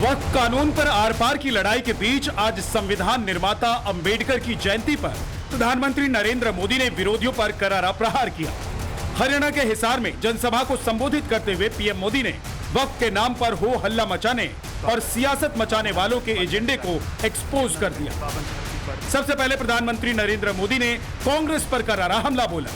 वक्फ कानून पर आर पार की लड़ाई के बीच आज संविधान निर्माता अंबेडकर की जयंती पर प्रधानमंत्री नरेंद्र मोदी ने विरोधियों पर करारा प्रहार किया। हरियाणा के हिसार में जनसभा को संबोधित करते हुए पीएम मोदी ने वक्फ के नाम पर हो हल्ला मचाने और सियासत मचाने वालों के एजेंडे को एक्सपोज कर दिया। सबसे पहले प्रधानमंत्री नरेंद्र मोदी ने कांग्रेस पर करारा हमला बोला।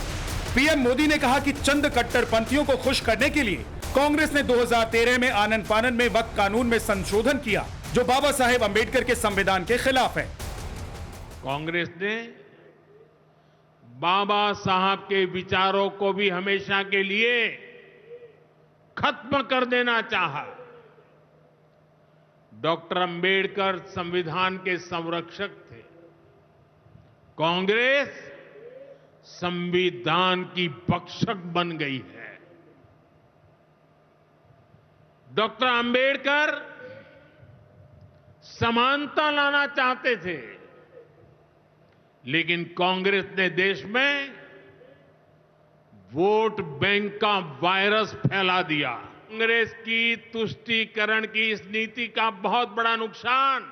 पीएम मोदी ने कहा कि चंद कट्टरपंथियों को खुश करने के लिए कांग्रेस ने 2013 में आनन फानन में वक्फ कानून में संशोधन किया, जो बाबा साहेब अंबेडकर के संविधान के खिलाफ है। कांग्रेस ने बाबा साहब के विचारों को भी हमेशा के लिए खत्म कर देना चाहा। डॉक्टर अंबेडकर संविधान के संरक्षक थे। कांग्रेस संविधान की भक्षक बन गई है। डॉक्टर अंबेडकर समानता लाना चाहते थे, लेकिन कांग्रेस ने देश में वोट बैंक का वायरस फैला दिया। कांग्रेस की तुष्टीकरण की इस नीति का बहुत बड़ा नुकसान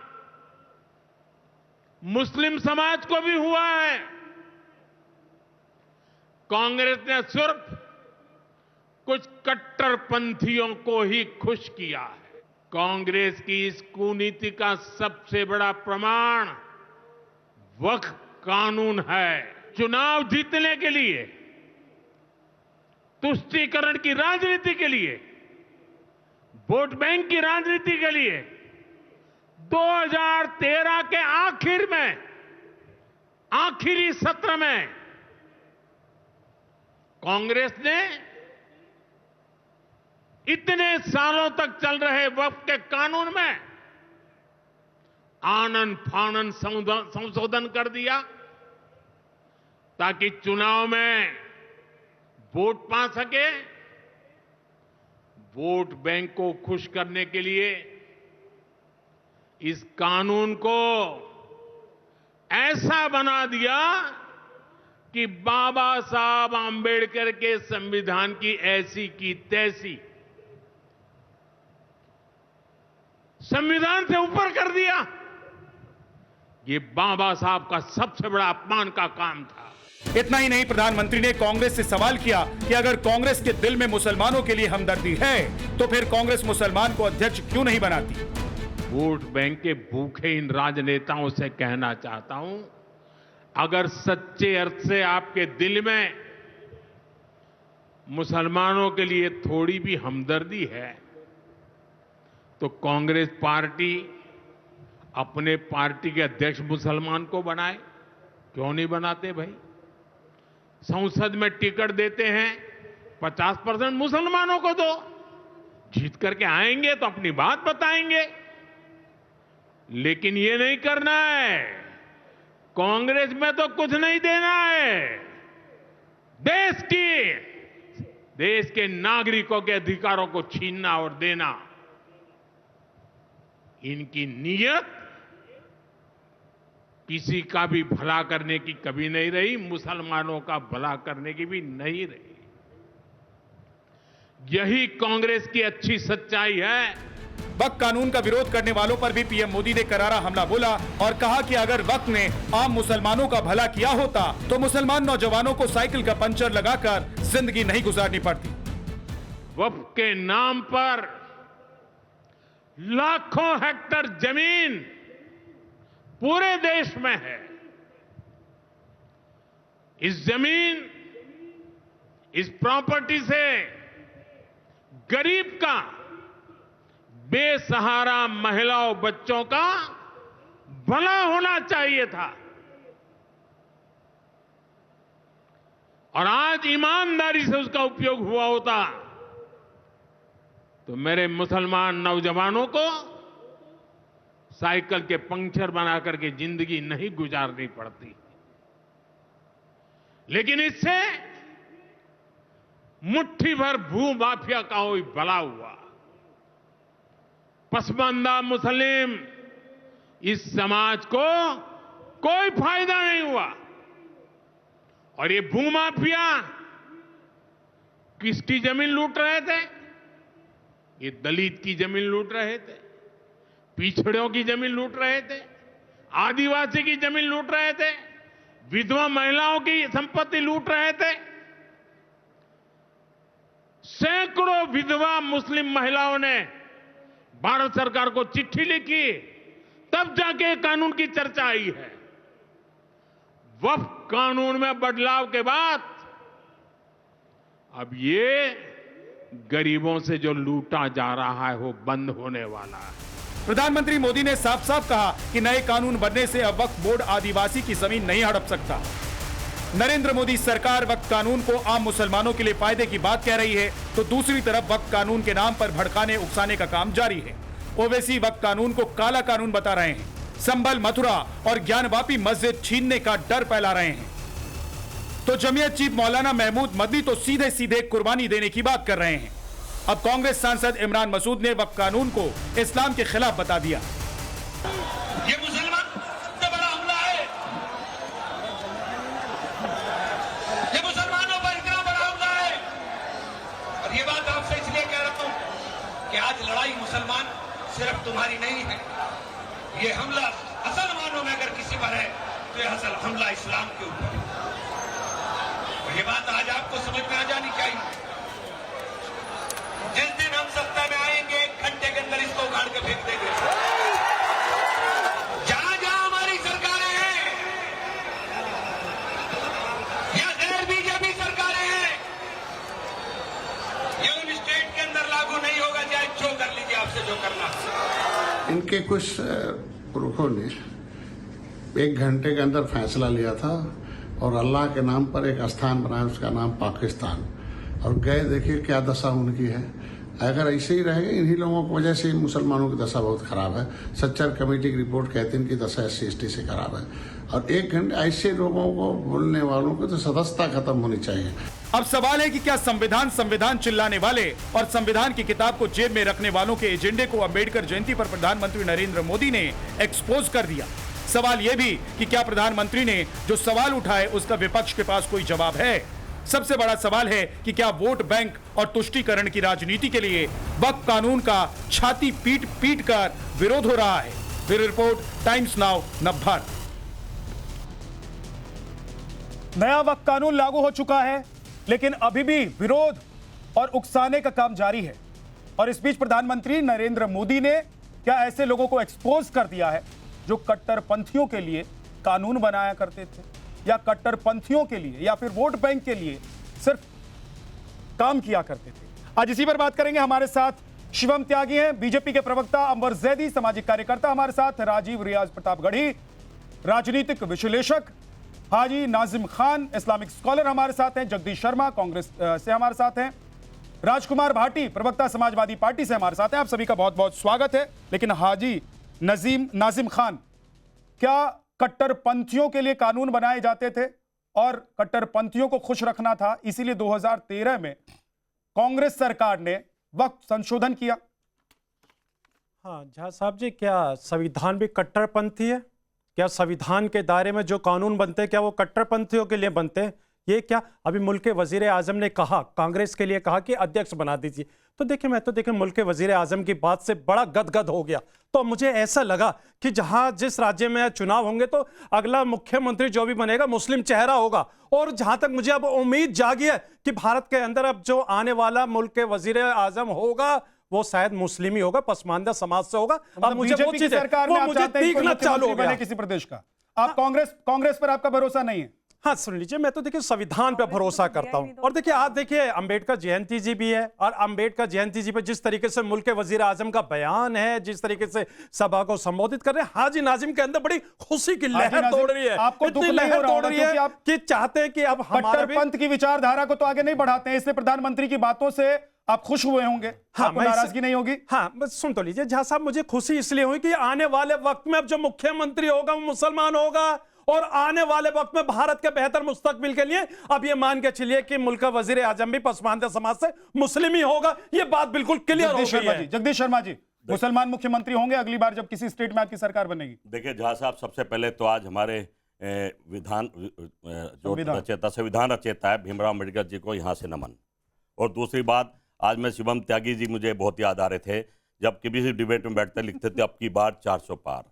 मुस्लिम समाज को भी हुआ है। कांग्रेस ने सिर्फ कुछ कट्टरपंथियों को ही खुश किया है। कांग्रेस की इस कुनीति का सबसे बड़ा प्रमाण वक्फ कानून है। चुनाव जीतने के लिए, तुष्टीकरण की राजनीति के लिए, वोट बैंक की राजनीति के लिए 2013 के आखिर में, आखिरी सत्र में कांग्रेस ने इतने सालों तक चल रहे वक्फ के कानून में आनन फानन संशोधन कर दिया ताकि चुनाव में वोट पा सके। वोट बैंक को खुश करने के लिए इस कानून को ऐसा बना दिया कि बाबा साहब आंबेडकर के संविधान की ऐसी की तैसी संविधान से ऊपर कर दिया। ये बाबा साहब का सबसे बड़ा अपमान का काम था। इतना ही नहीं, प्रधानमंत्री ने कांग्रेस से सवाल किया कि अगर कांग्रेस के दिल में मुसलमानों के लिए हमदर्दी है तो फिर कांग्रेस मुसलमान को अध्यक्ष क्यों नहीं बनाती। वोट बैंक के भूखे इन राजनेताओं से कहना चाहता हूं, अगर सच्चे अर्थ से आपके दिल में मुसलमानों के लिए थोड़ी भी हमदर्दी है तो कांग्रेस पार्टी अपने पार्टी के अध्यक्ष मुसलमान को बनाए। क्यों नहीं बनाते भाई? संसद में टिकट देते हैं 50% मुसलमानों को दो, जीत करके आएंगे तो अपनी बात बताएंगे। लेकिन ये नहीं करना है। कांग्रेस में तो कुछ नहीं देना है। देश के नागरिकों के अधिकारों को छीनना और देना, इनकी नीयत किसी का भी भला करने की कभी नहीं रही, मुसलमानों का भला करने की भी नहीं रही। यही कांग्रेस की अच्छी सच्चाई है। वक्फ कानून का विरोध करने वालों पर भी पीएम मोदी ने करारा हमला बोला और कहा कि अगर वक्फ ने आम मुसलमानों का भला किया होता तो मुसलमान नौजवानों को साइकिल का पंचर लगाकर जिंदगी नहीं गुजारनी पड़ती। वक्फ के नाम पर लाखों हेक्टेयर जमीन पूरे देश में है। इस जमीन, इस प्रॉपर्टी से गरीब का, बेसहारा महिलाओं बच्चों का भला होना चाहिए था। और आज ईमानदारी से उसका उपयोग हुआ होता तो मेरे मुसलमान नौजवानों को साइकिल के पंक्चर बना करके जिंदगी नहीं गुजारनी पड़ती। लेकिन इससे मुट्ठी भर भू माफिया का कोई भला हुआ। पसमानदा मुस्लिम इस समाज को कोई फायदा नहीं हुआ। और ये भूमाफिया किसकी जमीन लूट रहे थे? ये दलित की जमीन लूट रहे थे, पिछड़ों की जमीन लूट रहे थे, आदिवासी की जमीन लूट रहे थे, विधवा महिलाओं की संपत्ति लूट रहे थे। सैकड़ों विधवा मुस्लिम महिलाओं ने भारत सरकार को चिट्ठी लिखी, तब जाके कानून की चर्चा आई है। वक्फ कानून में बदलाव के बाद अब ये गरीबों से जो लूटा जा रहा है वो बंद होने वाला है। प्रधानमंत्री मोदी ने साफ साफ कहा कि नए कानून बनने से अब वक्फ बोर्ड आदिवासी की जमीन नहीं हड़प सकता। नरेंद्र मोदी सरकार वक्फ कानून को आम मुसलमानों के लिए फायदे की बात कह रही है, तो दूसरी तरफ वक्फ कानून के नाम पर भड़काने उकसाने का काम जारी है। ओवैसी वक्फ कानून को काला कानून बता रहे हैं, संभल, मथुरा और ज्ञानवापी मस्जिद छीनने का डर फैला रहे हैं। तो जमीयत चीफ मौलाना महमूद मदनी तो सीधे सीधे कुर्बानी देने की बात कर रहे हैं। अब कांग्रेस सांसद इमरान मसूद ने वक्फ कानून को इस्लाम के खिलाफ बता दिया। ये मुसलमान सबसे बड़ा हमला है, ये मुसलमानों पर इतना बड़ा हमला है। और ये बात आपसे इसलिए कह रहा हूं कि आज लड़ाई मुसलमान सिर्फ तुम्हारी नहीं है, ये हमला असल मानों में अगर किसी पर है तो ये असल हमला इस्लाम के ऊपर है। और ये बात आज आपको समझ में आ जानी चाहिए। जिस दिन हम सत्ता में आएंगे 1 घंटे के अंदर इसको उखाड़ के फेंक देंगे। जहां जहां हमारी सरकारें हैं या गैर बीजेपी सरकारें हैं, ये उन स्टेट के अंदर लागू नहीं होगा, चाहे जो कर लीजिए आपसे जो करना। इनके कुछ पुरखों ने 1 घंटे के अंदर फैसला लिया था और अल्लाह के नाम पर एक स्थान बनाया, उसका नाम पाकिस्तान, और गए देखिए क्या दशा उनकी है। अगर ऐसे ही रहेगा, इन्हीं लोगों की वजह से मुसलमानों की दशा बहुत खराब है। सच्चर कमेटी की रिपोर्ट कहती है इनकी दशा SC/ST से खराब है। और 1 घंटे ऐसे लोगों को, बोलने वालों को तो सदस्यता खत्म होनी चाहिए। अब सवाल है कि क्या संविधान चिल्लाने वाले और संविधान की किताब को जेब में रखने वालों के एजेंडे को अंबेडकर जयंती पर प्रधानमंत्री नरेंद्र मोदी ने एक्सपोज कर दिया। सवाल यह भी कि क्या प्रधानमंत्री ने जो सवाल उठाए उसका विपक्ष के पास कोई जवाब है। सबसे बड़ा सवाल है कि क्या वोट बैंक और तुष्टीकरण की राजनीति के लिए वक्फ कानून का छाती पीट पीट कर विरोध हो रहा है। Bureau report, times now, Navbharat. नया वक्फ कानून लागू हो चुका है, लेकिन अभी भी विरोध और उकसाने का काम जारी है। और इस बीच प्रधानमंत्री नरेंद्र मोदी ने क्या ऐसे लोगों को एक्सपोज कर दिया है जो कट्टरपंथियों के लिए कानून बनाया करते थे, या कट्टरपंथियों के लिए या फिर वोट बैंक के लिए सिर्फ काम किया करते थे। आज इसी पर बात करेंगे। हमारे साथ शिवम त्यागी हैं, बीजेपी के प्रवक्ता अंबर जैदी, सामाजिक कार्यकर्ता, हमारे साथ राजीव रियाज प्रतापगढ़ी, राजनीतिक विश्लेषक, हाजी नाजिम खान, इस्लामिक स्कॉलर हमारे साथ हैं, जगदीश शर्मा कांग्रेस से हमारे साथ हैं, राजकुमार भाटी प्रवक्ता समाजवादी पार्टी से हमारे साथ हैं। आप सभी का बहुत बहुत स्वागत है। लेकिन हाजी नाजिम खान, क्या कट्टरपंथियों के लिए कानून बनाए जाते थे और कट्टरपंथियों को खुश रखना था, इसीलिए 2013 में कांग्रेस सरकार ने वक्फ संशोधन किया? हाँ झा साहब जी, क्या संविधान भी कट्टरपंथी है? क्या संविधान के दायरे में जो कानून बनते हैं क्या वो कट्टरपंथियों के लिए बनते हैं? ये क्या अभी मुल्क के वजीर आजम ने कहा, कांग्रेस के लिए कहा कि अध्यक्ष बना दीजिए, तो देखिए मैं तो देखिए मुल्क के वजीर आजम की बात से बड़ा गदगद हो गया। तो मुझे ऐसा लगा कि जहां जिस राज्य में चुनाव होंगे तो अगला मुख्यमंत्री जो भी बनेगा मुस्लिम चेहरा होगा। और जहां तक मुझे अब उम्मीद जागी है कि भारत के अंदर अब जो आने वाला मुल्क के वजीर आजम होगा वो शायद मुस्लिम ही होगा, पसमानदा समाज से होगा। अब मुझे वो चीज़ मुझे दिखना चालू हो गया किसी प्रदेश का। आप कांग्रेस पर आपका भरोसा नहीं है? हाँ सुन लीजिए, मैं तो देखिए संविधान पे भरोसा करता हूँ। और देखिए आज देखिए अंबेडकर जयंती जी भी है, और अंबेडकर जयंती जी पे जिस तरीके से मुल्क के वजीर आजम का बयान है, जिस तरीके से सभा को संबोधित कर रहे हैं, हाजी नाजिम के अंदर बड़ी खुशी की लहर दौड़ रही है। आपको इतनी लहर दौड़ रही है कि चाहते हैं कि अब हमारे कट्टरपंथ की विचारधारा को तो आगे नहीं बढ़ाते हैं, इसलिए प्रधानमंत्री की बातों से आप खुश हुए होंगे। हाँ, नाराजगी नहीं होगी? हाँ बस सुन तो लीजिए झा साहब, मुझे खुशी इसलिए हुई कि आने वाले वक्त में अब जो मुख्यमंत्री होगा वो मुसलमान होगा, और आने वाले वक्त में भारत के बेहतर मुस्तकबिल के लिए अब ये मान के चलिए कि मुल्क का वजीर आजम भी पसमानदा समाज से मुस्लिम ही होगा। ये बात बिल्कुल क्लियर हो गई है। जगदीश शर्मा जी, मुसलमान मुख्यमंत्री होंगे अगली बार जब किसी स्टेट में आपकी सरकार बनेगी? देखिए झा साहब, सबसे पहले तो आज हमारे संविधान रचेता है भीमराव अम्बेडकर जी को यहाँ से नमन। और दूसरी बात, आज मैं शिवम त्यागी जी मुझे बहुत याद आ रहे थे जब किसी डिबेट में बैठते लिखते थे अब की बार 400 पार।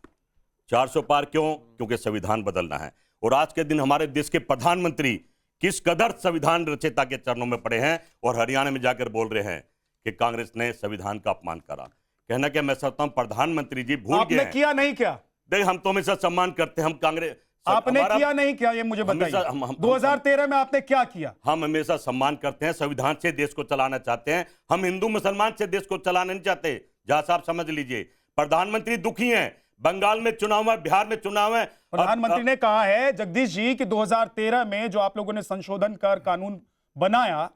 400 पार क्यों? क्योंकि संविधान बदलना है। और आज के दिन हमारे देश के प्रधानमंत्री किस कदर संविधान रचयिता के चरणों में पड़े हैं और हरियाणा में जाकर बोल रहे हैं कि कांग्रेस ने संविधान का अपमान करा। कहना क्या, मैं समझता हूं प्रधानमंत्री जी भूल गए आपने किया नहीं क्या? देख, हम तो हमेशा सम्मान करते हैं, हम कांग्रेस आपने किया नहीं क्या, ये मुझे बताइए। 2013 में आपने क्या किया? हम हमेशा सम्मान करते हैं, संविधान से देश को चलाना चाहते हैं। हम हिंदू मुसलमान से देश को चलाना नहीं चाहते। जहां साहब समझ लीजिए, प्रधानमंत्री दुखी हैं, बंगाल में चुनाव है, बिहार में चुनाव है। प्रधानमंत्री ने कहा है जगदीश जी कि 2013 में जो आप लोगों ने संशोधन कर कानून बनाया,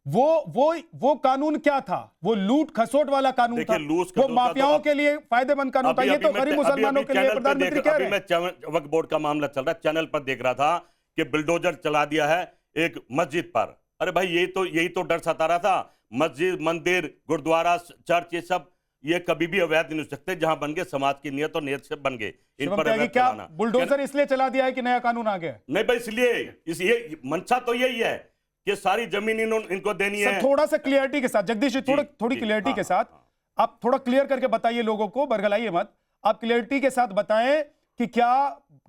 वो कानून क्या था? वो लूट खसोट वाला कानून था, वो माफियाओं के लिए फायदेमंद कानून था। ये तो गरीब मुसलमानों के लिए प्रधानमंत्री कह रहे हैं। मैं वक्फ बोर्ड का मामला चल रहा है, चैनल पर देख रहा था कि बुलडोजर चला दिया है एक मस्जिद पर। अरे भाई, यही तो डर सता रहा था। मस्जिद, मंदिर, गुरुद्वारा, चर्च, ये सब ये कभी भी अवैध नहीं हो सकते। जहां बन गए समाज की नियत और नियत से बन गए, इन पर अवैध क्या चलाना। बुलडोजर इसलिए चला दिया है कि नया कानून आ गया? नहीं भाई, इसलिए मंशा तो यही है कि सारी जमीन इनको देनी है। थोड़ा सा क्लियरिटी के साथ जगदीश जी, थोड़ी क्लियरिटी के साथ आप थोड़ा क्लियर करके बताइए, लोगों को बरगलाइए मत। आप क्लियरिटी के साथ बताएं कि क्या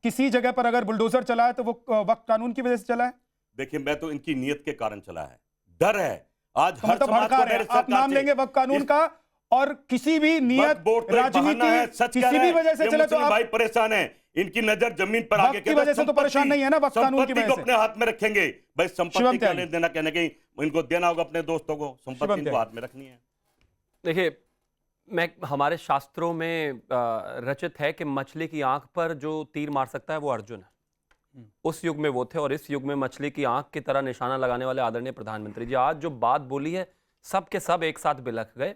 किसी जगह पर अगर बुलडोजर चला है तो वो वक्त कानून की वजह से चला है? देखिए, मैं तो इनकी नियत के कारण चला है, डर है। आज तो हर मतलब समाज को आप नाम लेंगे वक्त कानून का, और किसी भी नियत, राजनीति, किसी भी वजह से चले तो आप भाई परेशान है। इनकी नजर जमीन पर आगे की वजह से तो परेशान नहीं है ना, वक्त कानून की वजह से अपने हाथ में रखेंगे। भाई संपत्ति क्या लेना देना, कहने के इनको देना होगा अपने दोस्तों को, संपत्ति इनको हाथ में रखनी है। देखिए, हमारे शास्त्रों में रचित है कि मछली की आंख पर जो तीर मार सकता है वो अर्जुन है। उस युग में वो थे, और इस युग में मछली की आंख की तरह निशाना लगाने वाले आदरणीय प्रधानमंत्री जी आज जो बात बोली है, सब के सब एक साथ बिलख गए।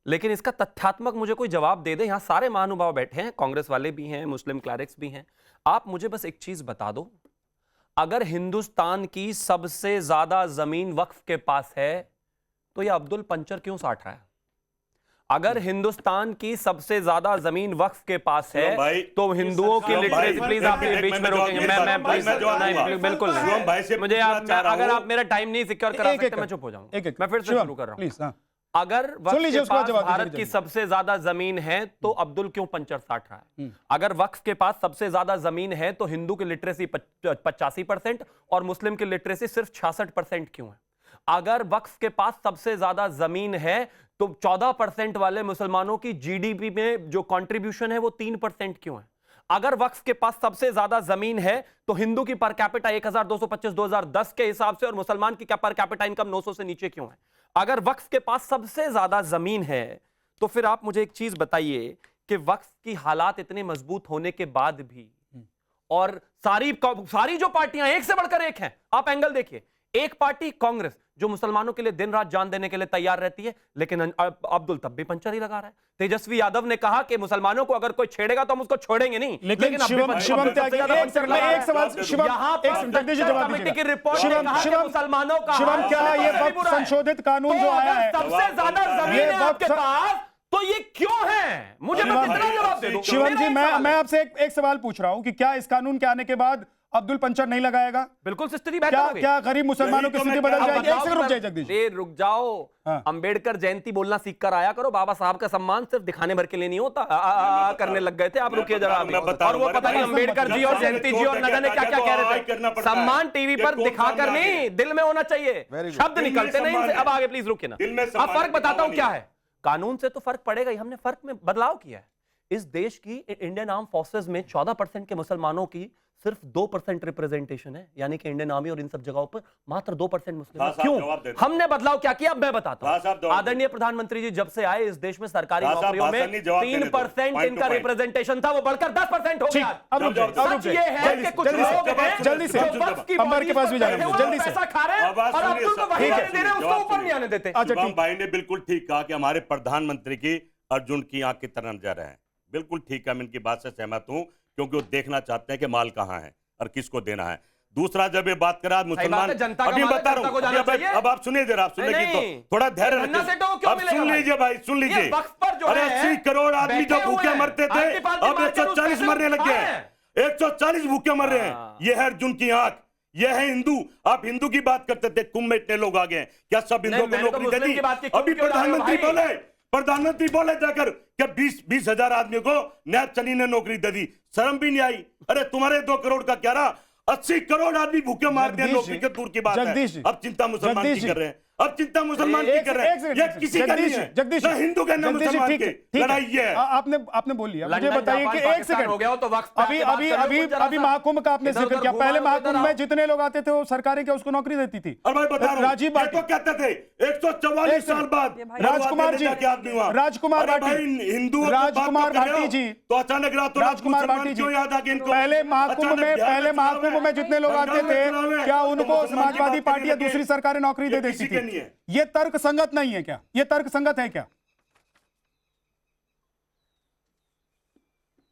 लेकिन इसका तथ्यात्मक मुझे कोई जवाब दे दे। यहां सारे महानुभाव बैठे हैं, कांग्रेस वाले भी हैं, मुस्लिम क्लैरिक्स भी हैं। आप मुझे बस एक चीज बता दो, अगर हिंदुस्तान की सबसे ज्यादा जमीन वक्फ के पास है तो यह अब्दुल पंचर क्यों साट रहा है? अगर हिंदुस्तान की सबसे ज्यादा जमीन वक्फ के पास है तो हिंदुओं की लिटरेसी, प्लीज आप बीच में रोकेंगे? मैं प्लीज नहीं, बिल्कुल नहीं। मुझे अगर आप मेरा टाइम नहीं सिक्योर करा सकते मैं चुप हो जाऊंगा। मैं फिर से शुरू कर रहा हूं। अगर वक्फ के पास भारत की सबसे ज्यादा जमीन है तो अब्दुल क्यों पंचर साट रहा है? अगर वक्फ के पास सबसे ज्यादा जमीन है तो हिंदू की लिटरेसी 85% और मुस्लिम की लिटरेसी सिर्फ 66% क्यों है? अगर वक्फ के पास सबसे ज्यादा जमीन है तो 14% वाले मुसलमानों की जीडीपी में जो कंट्रीब्यूशन है वो 3% क्यों है? अगर वक्फ के पास सबसे ज्यादा जमीन है तो हिंदू की पर कैपिटा 1225 2010 के हिसाब से और मुसलमान की पर कैपिटा इनकम 900 से नीचे क्यों है? अगर वक्फ के पास सबसे ज्यादा जमीन है तो फिर आप मुझे एक चीज बताइए कि वक्फ की हालात इतने मजबूत होने के बाद भी, और सारी जो पार्टियां एक से बढ़कर एक हैं, आप एंगल देखिए, एक पार्टी कांग्रेस जो मुसलमानों के लिए दिन रात जान देने के लिए तैयार रहती है, लेकिन अब्दुल तब भी पंचर ही लगा रहा है। तेजस्वी यादव ने कहा कि मुसलमानों को अगर कोई छेड़ेगा तो हम उसको छोड़ेंगे नहीं, लेकिन शिवम त्यागी एक सवाल, कमेटी की रिपोर्ट मुसलमानों का, शिवम क्या ये वक्त संशोधित कानून जो आया है सबसे ज्यादा जमीन है आपके पास तो ये क्यों है? मुझे बस इतना जवाब दे दो। शिवम जी, मैं आपसे एक सवाल पूछ रहा हूं कि क्या इस कानून के आने के बाद अब्दुल पंचर नहीं लगाएगा? बिल्कुल स्थिति बेहतर होगी। क्या गरीब मुसलमानों की स्थिति बदल जाएगी? एक सेकंड रुक जाइए जगदीश, रुक जाओ। अंबेडकर जयंती बोलना सीख कर आया करो। बाबा साहब का सम्मान सिर्फ दिखाने भर के लिए नहीं होता। करने लग गए थे आप, रुकिए जरा। और वो पता नहीं अंबेडकर जी और जयंती जी और न जाने क्या क्या कह रहे थे। सम्मान टीवी पर दिखाकर नहीं, दिल में होना चाहिए। शब्द निकलते नहीं इनसे। अब आगे प्लीज रुकिए ना। अब फर्क बताता हूं क्या है। कानून से तो फर्क पड़ेगा ही, हमने फर्क में बदलाव किया है। इस देश की इंडियन आर्म फोर्सेस में 14% के मुसलमानों की सिर्फ 2% रिप्रेजेंटेशन है, यानी कि इंडियन आर्मी और इन सब जगहों पर मात्र 2% मुस्लिम हैं। क्यों? हमने बदलाव क्या किया? अब मैं बताता हूं। आदरणीय प्रधानमंत्री जी जब से आए इस देश में सरकारी नौकरियों में 3% इनका रिप्रेजेंटेशन था, वो बढ़कर 10% हो गया। सच ये है कि कुछ लोग हैं जल्दी से अंबर के पास भी जाएंगे, जल्दी से पैसा खा रहे हैं और अब्दुल को वही दे रहे हैं, उसको ऊपर नहीं आने देते। भाई ने बिल्कुल ठीक कहा कि हमारे प्रधानमंत्री की अर्जुन की आंख की तरह नजर है। बिल्कुल ठीक है, मैं इनकी बात से सहमत हूं, क्योंकि वो देखना चाहते हैं कि माल कहां है और किसको देना है। दूसरा, जब ये बात करा मुसलमान, अभी बता रहा हूं, अब आप सुनिए जरा, आप सुनिए तो थोड़ा धैर्य रखिए। अब सुन लीजिए भाई, सुन लीजिए। अरे 80 करोड़ आदमी जो भूखे मरते थे, अब 140 मरने लग गए हैं। 140 भूखे मर रहे हैं। ये है अर्जुन की आंख, ये है हिंदू। आप हिंदू की बात करते थे, कुंभ में इतने लोग आ गए, क्या सब हिंदुओं को नौकरी दे दी? अभी प्रधानमंत्री बोले, प्रधानमंत्री बोले जाकर कि 20,000 आदमियों को नैब चनी ने नौकरी दे दी, शर्म भी नहीं आई। अरे तुम्हारे 2 करोड़ का क्या रहा, 80 करोड़ आदमी भूखे मारते हैं, नौकरी के दूर की बात है। अब चिंता मुसलमान की कर रहे हैं, अब चिंता मुसलमान की कर रहे हैं, ये किसी का नहीं है, ना हिंदू के ना मुसलमान के, लड़ाई है। आपने बोल लिया, मुझे बताइए कि 1 सेकंड हो गया तो वक्त अभी महाकुंभ का आपने जिक्र किया, पहले महाकुंभ में जितने लोग आते थे वो सरकारें क्या उसको नौकरी देती थी? और मैं बता रहा हूं, राजीव तो कहते थे 144 साल बाद राजकुमार जी, राजकुमार भाटी जी, तो अचानक राजकुमार भाटी जी, पहले महाकुंभ में जितने लोग आते थे क्या उनको समाजवादी पार्टी या दूसरी सरकारें नौकरी दे देती थी? ये तर्क संगत नहीं है क्या? ये तर्क संगत है क्या?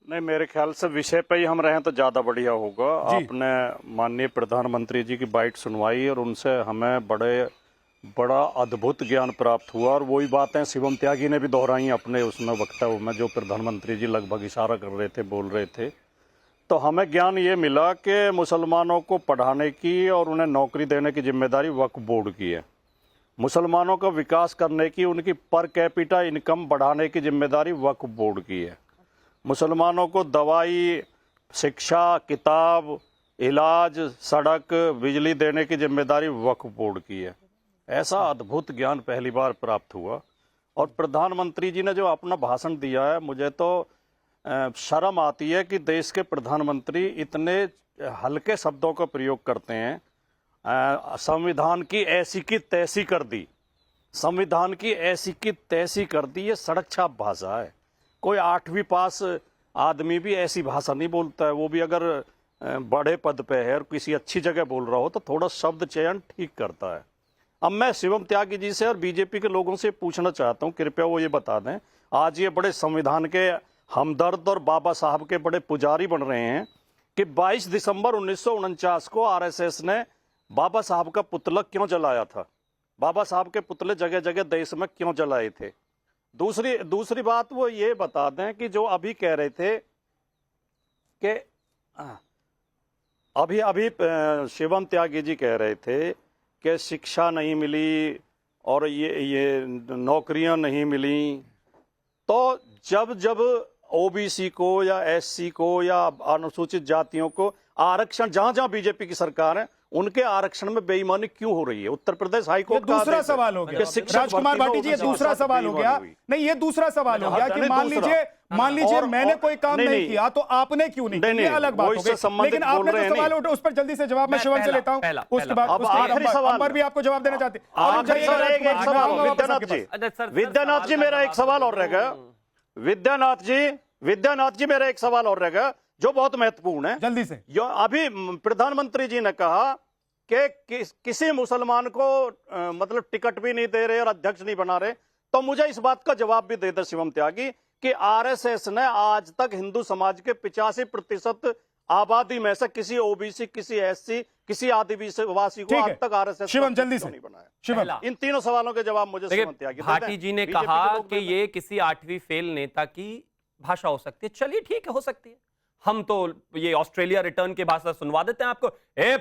नहीं, मेरे ख्याल से विषय पे ही हम रहें तो ज्यादा बढ़िया होगा। आपने माननीय प्रधानमंत्री जी की बाइट सुनवाई और उनसे हमें बड़ा अद्भुत ज्ञान प्राप्त हुआ, और वही बातें शिवम त्यागी ने भी दोहराई अपने उसमें वक्तव्य में, जो प्रधानमंत्री जी लगभग इशारा कर रहे थे, बोल रहे थे। तो हमें ज्ञान ये मिला कि मुसलमानों को पढ़ाने की और उन्हें नौकरी देने की जिम्मेदारी वक्फ बोर्ड की है। मुसलमानों का विकास करने की, उनकी पर कैपिटा इनकम बढ़ाने की जिम्मेदारी वक्फ बोर्ड की है। मुसलमानों को दवाई, शिक्षा, किताब, इलाज, सड़क, बिजली देने की जिम्मेदारी वक्फ बोर्ड की है। ऐसा अद्भुत ज्ञान पहली बार प्राप्त हुआ। और प्रधानमंत्री जी ने जो अपना भाषण दिया है, मुझे तो शर्म आती है कि देश के प्रधानमंत्री इतने हल्के शब्दों का प्रयोग करते हैं। संविधान की ऐसी की तैसी कर दी, संविधान की ऐसी की तैसी कर दी, ये सड़क छाप भाषा है। कोई 8वीं पास आदमी भी ऐसी भाषा नहीं बोलता है। वो भी अगर बड़े पद पे है और किसी अच्छी जगह बोल रहा हो तो थोड़ा शब्द चयन ठीक करता है। अब मैं शिवम त्यागी जी से और बीजेपी के लोगों से पूछना चाहता हूं, कृपया वो ये बता दें, आज ये बड़े संविधान के हमदर्द और बाबा साहब के बड़े पुजारी बन रहे हैं कि 22 दिसंबर 1949 को आरएसएस ने बाबा साहब का पुतला क्यों जलाया था, बाबा साहब के पुतले जगह जगह देश में क्यों जलाए थे। दूसरी बात वो ये बता दें कि जो अभी कह रहे थे कि अभी शिवम त्यागी जी कह रहे थे कि शिक्षा नहीं मिली और ये नौकरियां नहीं मिली, तो जब ओबीसी को या एससी को या अनुसूचित जातियों को आरक्षण, जहां बीजेपी की सरकार है उनके आरक्षण में बेईमानी क्यों हो रही है? उत्तर प्रदेश हाईकोर्ट का दूसरा सवाल हो गया राजकुमार भाटी जी, ये दूसरा सवाल हो गया। नहीं, ये दूसरा सवाल हो गया कि मान लीजिए मैंने कोई काम नहीं किया तो आपने क्यों नहीं किया, ये अलग बात हो गई। लेकिन आपने जो सवाल उठा उस पर जल्दी से जवाब मैं शिवम से लेता हूं, उसके बाद अंबर भी आपको जवाब देना चाहते हैं। विद्यानाथ जी मेरा एक सवाल और रह गया, विद्यानाथ जी मेरा एक सवाल और रह गया जो बहुत महत्वपूर्ण है, जल्दी से। अभी प्रधानमंत्री जी ने कहा कि किसी मुसलमान को मतलब टिकट भी नहीं दे रहे और अध्यक्ष नहीं बना रहे, तो मुझे इस बात का जवाब भी दे दे शिवम त्यागी कि आरएसएस ने आज तक हिंदू समाज के 85% आबादी में से किसी ओबीसी, किसी एससी, किसी आदिवासी को आज तक आरएसएस शिवम जल्दी से नहीं बनाया। शिवम, इन तीनों सवालों के जवाब मुझे शिवम त्यागी भाटी जी ने कहा कि ये किसी 8वीं फेल नेता की भाषा हो सकती है। चलिए ठीक है, हो सकती है। हम तो ये ऑस्ट्रेलिया रिटर्न की भाषा सुनवा देते हैं आपको। ए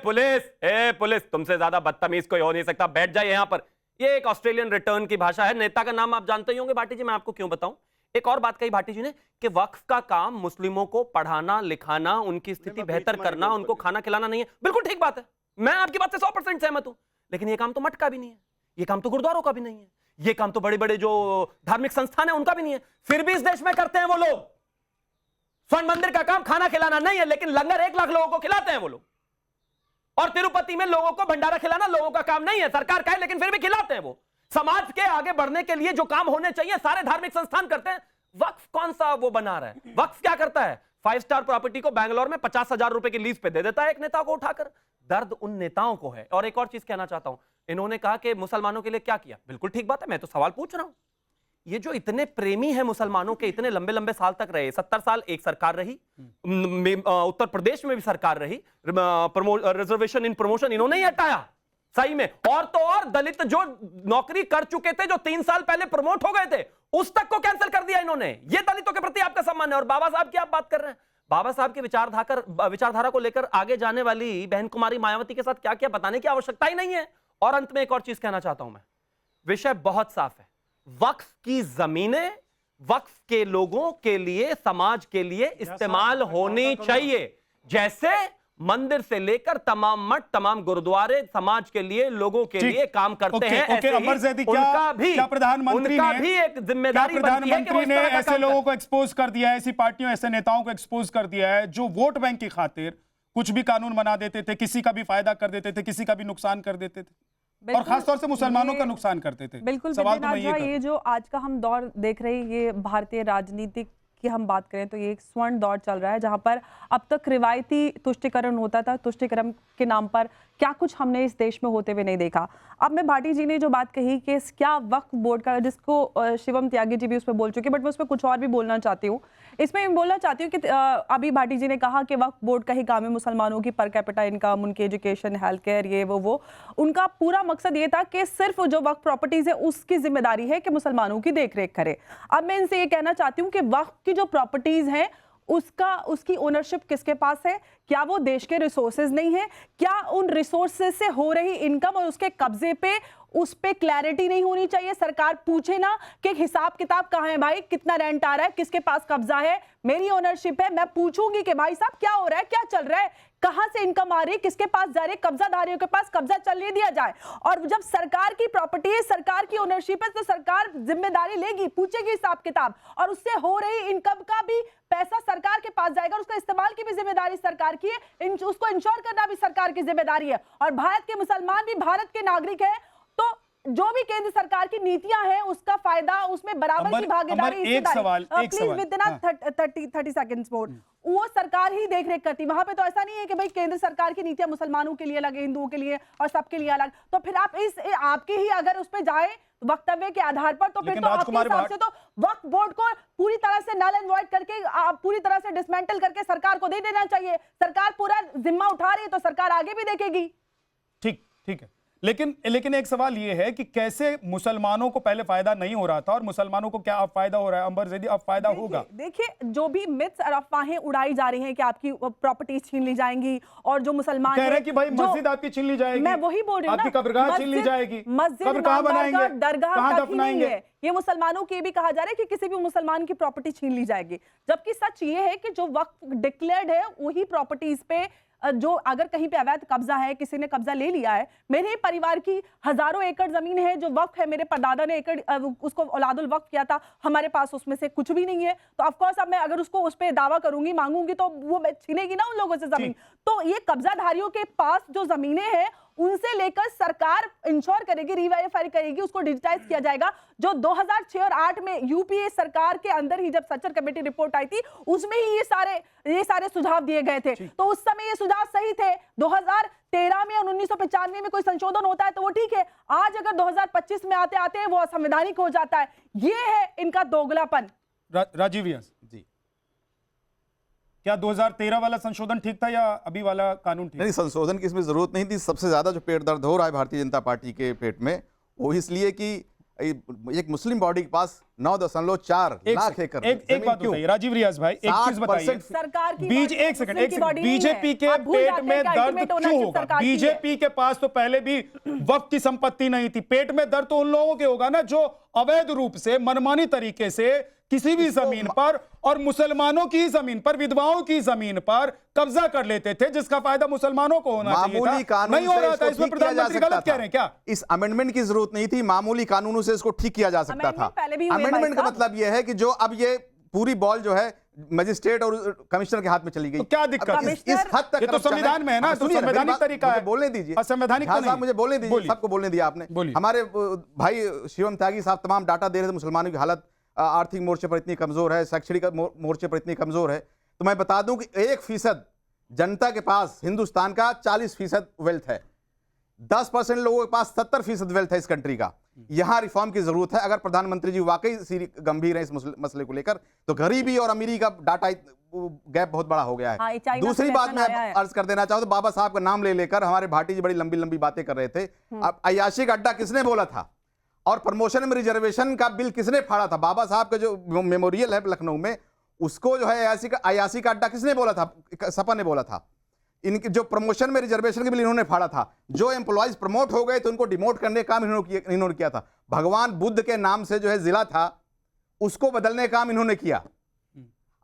पुलिस तुमसे ज्यादा बदतमीज कोई हो नहीं सकता, बैठ जाए यहां पर। ये एक ऑस्ट्रेलियन रिटर्न की भाषा है। नेता का नाम आप जानते ही होंगे भाटी जी, मैं आपको क्यों बताऊं। एक और बात कही भाटी जी ने कि वक्फ का काम मुस्लिमों को पढ़ाना लिखाना, उनकी स्थिति बेहतर करना, उनको खाना खिलाना नहीं है। बिल्कुल ठीक बात है, मैं आपकी बात से 100% सहमत हूं। लेकिन ये काम तो मठ का भी नहीं है, ये काम तो गुरुद्वारों का भी नहीं है, ये काम तो बड़े बड़े जो धार्मिक संस्थान है उनका भी नहीं है। फिर भी इस देश में करते हैं वो लोग। स्वर्ण मंदिर का काम खाना खिलाना नहीं है, लेकिन लंगर 1 लाख लोगों को खिलाते हैं वो लोग। और तिरुपति में लोगों को भंडारा खिलाना लोगों का काम नहीं है, सरकार का है, लेकिन फिर भी खिलाते हैं वो। समाज के आगे बढ़ने के लिए जो काम होने चाहिए सारे धार्मिक संस्थान करते हैं। वक्फ कौन सा वो बना रहा है? वक्फ क्या करता है? 5 स्टार प्रॉपर्टी को बैंगलोर में 50,000 रुपए की लीज पे दे देता है एक नेता को उठाकर। दर्द उन नेताओं को है। और एक और चीज कहना चाहता हूं, इन्होंने कहा कि मुसलमानों के लिए क्या किया। बिल्कुल ठीक बात है, मैं तो सवाल पूछ रहा हूं। ये जो इतने प्रेमी हैं मुसलमानों के, इतने लंबे लंबे साल तक रहे, 70 साल एक सरकार रही, उत्तर प्रदेश में भी सरकार रही, रिजर्वेशन इन प्रमोशन इन्होंने ही हटाया सही में। और तो और दलित जो नौकरी कर चुके थे, जो 3 साल पहले प्रमोट हो गए थे, उस तक को कैंसिल कर दिया इन्होंने। ये दलितों के प्रति आपका सम्मान है। और बाबा साहब की आप बात कर रहे हैं, बाबा साहब की विचारधारा को लेकर आगे जाने वाली बहन कुमारी मायावती के साथ क्या क्या बताने की आवश्यकता ही नहीं है। और अंत में एक और चीज कहना चाहता हूं मैं, विषय बहुत साफ है। वक्फ की जमीनें वक्फ के लोगों के लिए, समाज के लिए इस्तेमाल होनी चाहिए। जैसे मंदिर से लेकर तमाम मठ, तमाम गुरुद्वारे समाज के लिए, लोगों के लिए काम करते हैं, ऐसे ही क्या प्रधानमंत्री उनका भी एक जिम्मेदारी बनती है कि वो इस तरह का ऐसे काम लोगों को एक्सपोज कर दिया है, ऐसी पार्टियों, ऐसे नेताओं को एक्सपोज कर दिया है जो वोट बैंक की खातिर कुछ भी कानून बना देते थे, किसी का भी फायदा कर देते थे, किसी का भी नुकसान कर देते थे, और खासतौर से मुसलमानों का नुकसान करते थे। बिल्कुल सवाल तो ये जो आज का हम दौर देख रहे हैं, ये भारतीय राजनीतिक की हम बात करें तो ये एक स्वर्ण दौर चल रहा है, जहां पर अब तक रिवायती तुष्टिकरण होता था, तुष्टिकरण के नाम पर क्या कुछ हमने इस देश में होते हुए नहीं देखा। अब मैं भाटी जी ने जो बात कही कि क्या वक्फ बोर्ड का, जिसको शिवम त्यागी जी भी उस पर बोल चुके, बट मैं उस पर कुछ और भी बोलना चाहती हूँ। इसमें मैं बोलना चाहती हूँ कि अभी भाटी जी ने कहा कि वक्फ बोर्ड का ही काम है मुसलमानों की पर कैपिटा इनकम, उनकी एजुकेशन, हेल्थ केयर, ये वो। उनका पूरा मकसद ये था कि सिर्फ जो वक्फ प्रॉपर्टीज है उसकी जिम्मेदारी है कि मुसलमानों की देख रेख करे। अब मैं इनसे ये कहना चाहती हूँ कि वक्फ की जो प्रॉपर्टीज हैं उसकी ओनरशिप किसके पास है? क्या वो देश के रिसोर्सेज नहीं है? क्या उन रिसोर्सेज से हो रही इनकम और उसके कब्जे पे, उस पे क्लैरिटी नहीं होनी चाहिए? सरकार पूछे ना कि हिसाब किताब कहाँ है भाई, कितना रेंट आ रहा है, किसके पास कब्जा है, मेरी ओनरशिप है, मैं पूछूंगी कि भाई साहब क्या हो रहा है, क्या चल रहा है, कहां से इनकम आ रही है, किसके पास जा रही है, कब्जाधारियों के पास कब्जा चलने दिया जाए। और जब सरकार की प्रॉपर्टी है, सरकार की ओनरशिप है, तो सरकार जिम्मेदारी लेगी, पूछेगी हिसाब किताब, और उससे हो रही इनकम का भी पैसा सरकार के पास जाएगा, उसका इस्तेमाल की भी जिम्मेदारी सरकार की है, उसको इंश्योर करना भी सरकार की जिम्मेदारी है। और भारत के मुसलमान भी भारत के नागरिक है, तो जो भी केंद्र सरकार की नीतियां हैं उसका फायदा, उसमें बराबर की भागीदारी, एक सवाल विद इन 30 सेकंड्स मोर, वो सरकार ही देख रेख करती। वहां पे तो ऐसा नहीं है कि भाई केंद्र सरकार की नीतियां मुसलमानों के लिए अलग, हिंदुओं के लिए और सबके लिए अलग। तो फिर आप आपके ही अगर उस पर जाए वक्तव्य के आधार पर, तो फिर तो आपके हिसाब से तो वक्फ बोर्ड को पूरी तरह से नल एंड वॉइड करके, पूरी तरह से डिसमेंटल करके सरकार को दे देना चाहिए। सरकार पूरा जिम्मा उठा रही है तो सरकार आगे भी देखेगी। ठीक है, लेकिन एक सवाल ये है कि कैसे मुसलमानों को पहले फायदा नहीं हो रहा था और मुसलमानों को क्या अब फायदा हो रहा है? अंबर ज़ैदी, अब फायदा होगा? देखिए, जो भी मिथ्स और अफवाहें उड़ाई जा रही हैं कि आपकी प्रॉपर्टीज छीन ली जाएंगी, और जो मुसलमान कह रहे हैं कि भाई मस्जिद आपकी छीन ली जाएगी, मैं वही बोल रही हूँ, आपकी कब्रगाह छीन ली जाएगी, मस्जिद कहाँ बनाएंगे, दरगाह दफनाएंगे, ये मुसलमानों के भी कहा जा रहा है कि किसी भी मुसलमान की प्रॉपर्टी छीन ली जाएगी। जबकि सच ये है कि जो वक्फ डिक्लेयर्ड है वही प्रॉपर्टीज पे, जो अगर कहीं पे अवैध कब्जा है, किसी ने कब्जा ले लिया है, मेरे परिवार की हजारों एकड़ जमीन है जो वक्फ है, मेरे परदादा ने उसको औलादुल वक्फ किया था, हमारे पास उसमें से कुछ भी नहीं है, तो ऑफ कोर्स अब मैं अगर उसको उस पे दावा करूंगी, मांगूंगी, तो वो छीनेगी ना उन लोगों से जमीन। तो ये कब्जाधारियों के पास जो जमीनें हैं उनसे लेकर सरकार इंश्योर करेगी, रीवेरीफाई करेगी, उसको डिजिटाइज किया जाएगा। जो 2006 और 8 में यूपीए सरकार के अंदर ही जब सच्चर कमेटी रिपोर्ट आई थी, उसमें ही ये सारे सुझाव दिए गए थे, तो उस समय ये सुझाव सही थे। 2013 में और 1995 में कोई संशोधन होता है तो वो ठीक है, आज अगर 2025 में आते आते वो असंवैधानिक हो जाता है। ये है इनका दोगलापन। राजीव व्यास जी, क्या 2013 वाला संशोधन ठीक था या अभी वाला कानून ठीक? नहीं, संशोधन की इसमें जरूरत नहीं थी। सबसे ज्यादा जो पेट दर्द हो रहा है भारतीय जनता पार्टी के पेट में, वो इसलिए कि एक मुस्लिम बॉडी के पास 9.4 लाख एकड़। एक बात बताइए राजीव रियाज भाई, एक चीज बताइए, सरकार की एक सेकंड, बीजेपी के पेट में दर्द क्यों होगा? बीजेपी के पास तो पहले भी वक्फ की संपत्ति नहीं थी। पेट में दर्द तो उन लोगों के होगा ना जो अवैध रूप से, मनमानी तरीके से किसी भी जमीन पर, और मुसलमानों की जमीन पर, विधवाओं की जमीन पर कब्जा कर लेते थे, जिसका फायदा मुसलमानों को होना चाहिए था, नहीं हो रहा था। इसमें प्रधानमंत्री गलत कह रहे हैं क्या? इस अमेंडमेंट की जरूरत नहीं थी, मामूली कानूनों से इसको ठीक किया जा सकता था। अमेंडमेंट का मतलब यह है कि जो अब ये पूरी बॉल जो है मजिस्ट्रेट और कमिश्नर के हाथ में चली गई, तो क्या दिक्कत? इस हद तक ये तो संविधान में है ना, तो संवैधानिक तरीका है। बोलने दीजिए, असंवैधानिक साहब मुझे बोलने दीजिए, सबको बोलने दिया आपने। हमारे भाई शिवम त्यागी साहब तमाम डाटा दे रहे थे, मुसलमानों की हालत आर्थिक मोर्चे पर इतनी कमजोर है, शैक्षणिक मोर्चे पर इतनी कमजोर है। तो मैं बता दूं कि 1% जनता के पास हिंदुस्तान का 40% वेल्थ है, 10% लोगों के पास 70% वेल्थ है इस कंट्री का। यहां रिफॉर्म की जरूरत है। अगर प्रधानमंत्री जी वाकई गंभीर है इस मसले को लेकर, तो गरीबी और अमीरी का डाटा गैप बहुत बड़ा हो गया है। दूसरी बात मैं अर्ज कर देना चाहूं तो बाबा साहब का नाम ले लेकर हमारे भाटी जी बड़ी लंबी लंबी बातें कर रहे थे। अब अय्याशी का अड्डा किसने बोला था और प्रमोशन में रिजर्वेशन का बिल किसने फाड़ा था? बाबा साहब का जो मेमोरियल है लखनऊ में, उसको जो है अय्याशी का अड्डा किसने बोला था? सपा ने बोला था। इनके जो प्रमोशन में रिजर्वेशन के बिल इन्होंने फाड़ा था, जो एम्प्लॉयज प्रमोट हो गए तो उनको डिमोट करने का काम इन्होंने किया था। भगवान बुद्ध के नाम से जो है जिला था उसको बदलने का काम इन्होंने किया।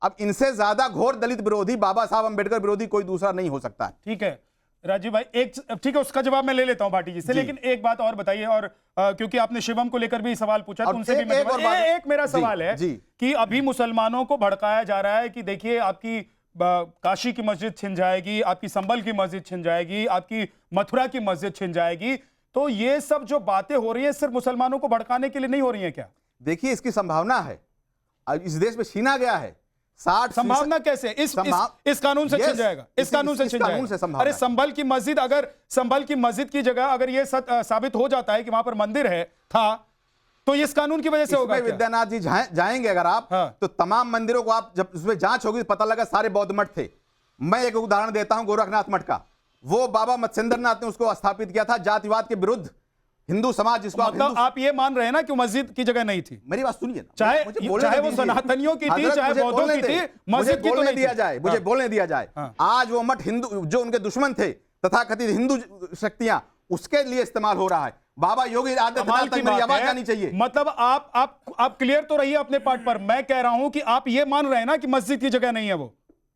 अब इनसे ज्यादा घोर दलित विरोधी, बाबा साहब अंबेडकर विरोधी कोई दूसरा नहीं हो सकता। ठीक है राजीव भाई, एक ठीक है, उसका जवाब मैं ले लेता हूं भाटी जी से, लेकिन एक बात और बताइए, और क्योंकि आपने शिवम को लेकर भी सवाल पूछा तो उनसे भी मैं एक मेरा सवाल है कि अभी मुसलमानों को भड़काया जा रहा है कि देखिए आपकी काशी की मस्जिद छिन जाएगी, आपकी संभल की मस्जिद छिन जाएगी, आपकी मथुरा की मस्जिद छिन जाएगी, तो ये सब जो बातें हो रही है सिर्फ मुसलमानों को भड़काने के लिए नहीं हो रही है क्या? देखिए इसकी संभावना है, इस देश में छीना गया है 60। संभावना कैसे? इस कानून से छिन जाएगा, इस कानून से छिन जाएगा। अरे संभल की मस्जिद, अगर संभल की मस्जिद की जगह अगर ये साबित हो जाता है कि वहां पर मंदिर है था, तो इस कानून की वजह से होगा। विद्यानाथ जी जाएंगे अगर आप, तो तमाम मंदिरों को आप जब उसमें जांच होगी पता लगा सारे बौद्ध मठ थे। मैं एक उदाहरण देता हूं गोरखनाथ मठ का, वो बाबा मत्स्येंद्रनाथ ने उसको स्थापित किया था जातिवाद के विरुद्ध। हिंदू समाज जिसको मतलब आप ये मान रहे हैं ना कि मस्जिद की जगह नहीं थी? मेरी बात सुनिए, चाहे वो सनातनियों की थी, चाहे बौद्धों की थी, मस्जिद की तो नहीं दिया जाए, मुझे बोलने दिया जाए। आज वो मठ हिंदू, जो उनके दुश्मन थे तथाकथित हिंदू शक्तियां, उसके लिए इस्तेमाल हो रहा है। बाबा योगी आदित्यनाथ तक मेरी आवाज आनी चाहिए। मतलब आप क्लियर तो रहिए अपने पार्ट पर। मैं कह रहा हूं कि आप ये मान रहे हैं ना कि मस्जिद की जगह नहीं है वो,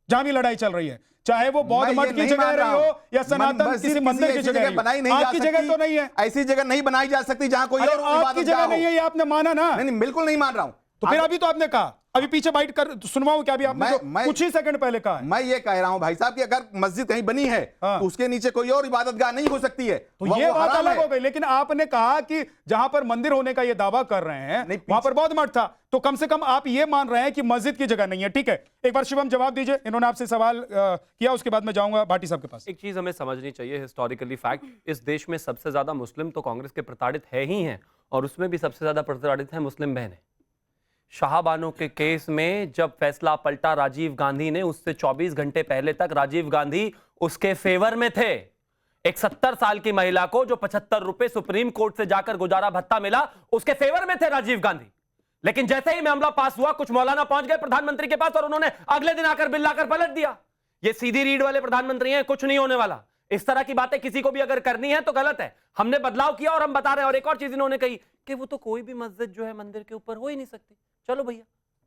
जहां भी लड़ाई चल रही है, चाहे वो बौद्ध मठ की जगह रही हो या सनातन किसी मंदिर की जगह बनाई नहीं जा सकती। आपकी जगह तो नहीं है, ऐसी जगह नहीं बनाई जा सकती जहां कोई और आपकी जगह नहीं है, ये आपने माना ना? नहीं, बिल्कुल नहीं मान रहा हूं। तो फिर अभी तो आपने कहा, अभी पीछे बाइट कर सुनवाऊं क्या? अभी आपने कुछ ही सेकंड पहले कहा है। मैं ये कह रहा हूं भाई साहब कि अगर मस्जिद कहीं बनी है तो उसके नीचे कोई और इबादतगाह नहीं हो सकती है, तो ये बात अलग हो गई। लेकिन आपने कहा कि जहां पर मंदिर होने का ये दावा कर रहे हैं वहां पर बौद्ध मठ था, तो कम से कम आप ये मान रहे हैं कि मस्जिद की जगह नहीं है। ठीक है, एक बार शिवम जवाब दीजिए, इन्होंने आपसे सवाल किया, उसके बाद मैं जाऊंगा भाटी साहब के पास। एक चीज हमें समझनी चाहिए, हिस्टोरिकली फैक्ट, इस देश में सबसे ज्यादा मुस्लिम तो कांग्रेस के प्रताड़ित है ही हैं, और उसमें भी सबसे ज्यादा प्रताड़ित है मुस्लिम बहनें। शाहबानो के केस में जब फैसला पलटा राजीव गांधी ने, उससे 24 घंटे पहले तक राजीव गांधी उसके फेवर में थे। एक 70 साल की महिला को जो 75 रुपए सुप्रीम कोर्ट से जाकर गुजारा भत्ता मिला, उसके फेवर में थे राजीव गांधी। लेकिन जैसे ही मामला पास हुआ, कुछ मौलाना पहुंच गए प्रधानमंत्री के पास और उन्होंने अगले दिन आकर बिल लाकर पलट दिया। ये सीधी रीढ़ वाले प्रधानमंत्री हैं, कुछ नहीं होने वाला। इस तरह की बातें किसी को भी अगर करनी है तो गलत है। हमने बदलाव किया और हम बता रहे हैं। और एक और चीज इन्होंने कही कि वो तो कोई भी मस्जिद जो है मंदिर के ऊपर हो ही नहीं सकती। चलो भैया,